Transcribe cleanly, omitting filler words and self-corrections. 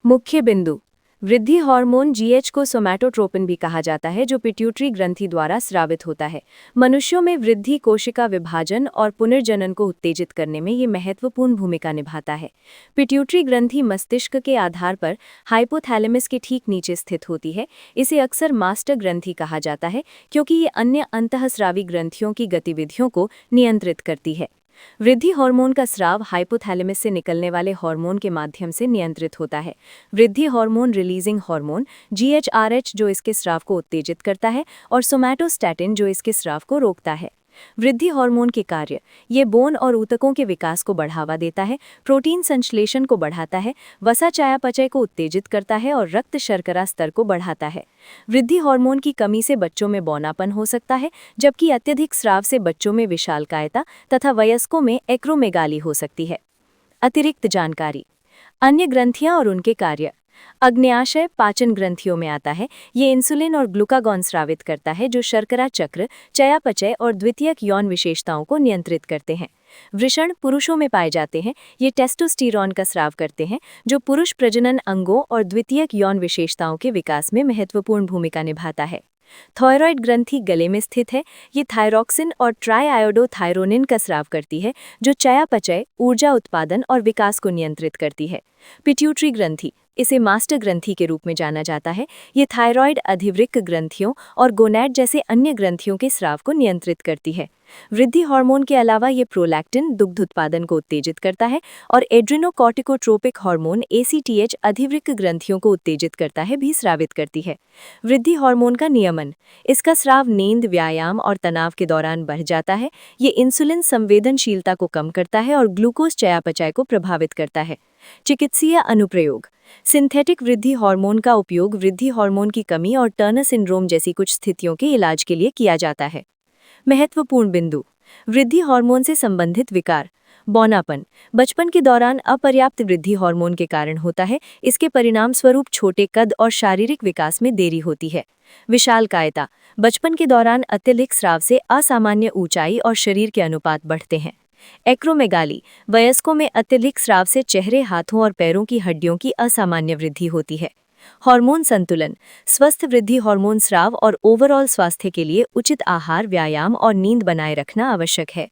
मुख्य बिंदु। वृद्धि हार्मोन जीएच को सोमैटोट्रोपिन भी कहा जाता है, जो पिट्यूटरी ग्रंथि द्वारा स्रावित होता है। मनुष्यों में वृद्धि, कोशिका विभाजन और पुनर्जनन को उत्तेजित करने में ये महत्वपूर्ण भूमिका निभाता है। पिट्यूटरी ग्रंथि मस्तिष्क के आधार पर हाइपोथैलेमस के ठीक नीचे स्थित होती है। इसे अक्सर मास्टर ग्रंथि कहा जाता है, क्योंकि ये अन्य अंतःस्रावी ग्रंथियों की गतिविधियों को नियंत्रित करती है। वृद्धि हार्मोन का स्राव हाइपोथैलेमस से निकलने वाले हार्मोन के माध्यम से नियंत्रित होता है। वृद्धि हार्मोन रिलीजिंग हार्मोन जीएचआरएच जो इसके स्राव को उत्तेजित करता है, और सोमैटोस्टैटिन जो इसके स्राव को रोकता है। वृद्धि हार्मोन के कार्य। ये बोन और ऊतकों के विकास को बढ़ावा देता है, प्रोटीन संश्लेषण को बढ़ाता है, वसा चयापचय को उत्तेजित करता है और रक्त शर्करा स्तर को बढ़ाता है। वृद्धि हार्मोन की कमी से बच्चों में बौनापन हो सकता है, जबकि अत्यधिक स्राव से बच्चों में विशालकायता तथा वयस्कों में एक्रोमेगाली हो सकती है। अतिरिक्त जानकारी। अन्य ग्रंथियां और उनके कार्य। अग्न्याशय पाचन ग्रंथियों में आता है। ये इंसुलिन और ग्लूकागॉन स्रावित करता है, जो शर्करा चक्र, चयापचय और द्वितीयक यौन विशेषताओं को नियंत्रित करते हैं। वृषण पुरुषों में पाए जाते हैं। ये टेस्टोस्टेरोन का स्राव करते हैं, जो पुरुष प्रजनन अंगों और द्वितीयक यौन विशेषताओं के विकास में महत्वपूर्ण भूमिका निभाता है। थायरॉइड ग्रंथि गले में स्थित है। ये थायरॉक्सिन और ट्राइआयोडोथायरोनिन का स्राव करती है, जो चयापचय, ऊर्जा उत्पादन और विकास को नियंत्रित करती है। पिट्यूटरी ग्रंथि, इसे मास्टर ग्रंथि के रूप में जाना जाता है। ये थायरॉइड अधिवृक्क ग्रंथियों और गोनैड जैसे अन्य ग्रंथियों के स्राव को नियंत्रित करती है। वृद्धि हार्मोन के अलावा ये प्रोलैक्टिन दुग्ध उत्पादन को उत्तेजित करता है, और एड्रिनोकॉर्टिकोट्रोपिक हार्मोन एसीटीएच अधिवृक्क ग्रंथियों को उत्तेजित करता है भी स्रावित करती है। वृद्धि हार्मोन का नियमन। इसका स्राव नींद, व्यायाम और तनाव के दौरान बढ़ जाता है। ये इंसुलिन संवेदनशीलता को कम करता है और ग्लूकोज चयापचय को प्रभावित करता है। चिकित्सीय अनुप्रयोग। सिंथेटिक वृद्धि हार्मोन का उपयोग वृद्धि हार्मोन की कमी और टर्नर सिंड्रोम जैसी कुछ स्थितियों के इलाज के लिए किया जाता है। महत्वपूर्ण बिंदु। वृद्धि हार्मोन से संबंधित विकार। बौनापन बचपन के दौरान अपर्याप्त वृद्धि हार्मोन के कारण होता है। इसके परिणाम स्वरूप छोटे कद और शारीरिक विकास में देरी होती है। विशालकायता बचपन के दौरान अत्यधिक स्राव से असामान्य ऊंचाई और शरीर के अनुपात बढ़ते हैं। एक्रोमेगाली वयस्कों में अत्यधिक स्राव से चेहरे, हाथों और पैरों की हड्डियों की असामान्य वृद्धि होती है। हार्मोन संतुलन स्वस्थ वृद्धि हार्मोन स्राव और ओवरऑल स्वास्थ्य के लिए उचित आहार, व्यायाम और नींद बनाए रखना आवश्यक है।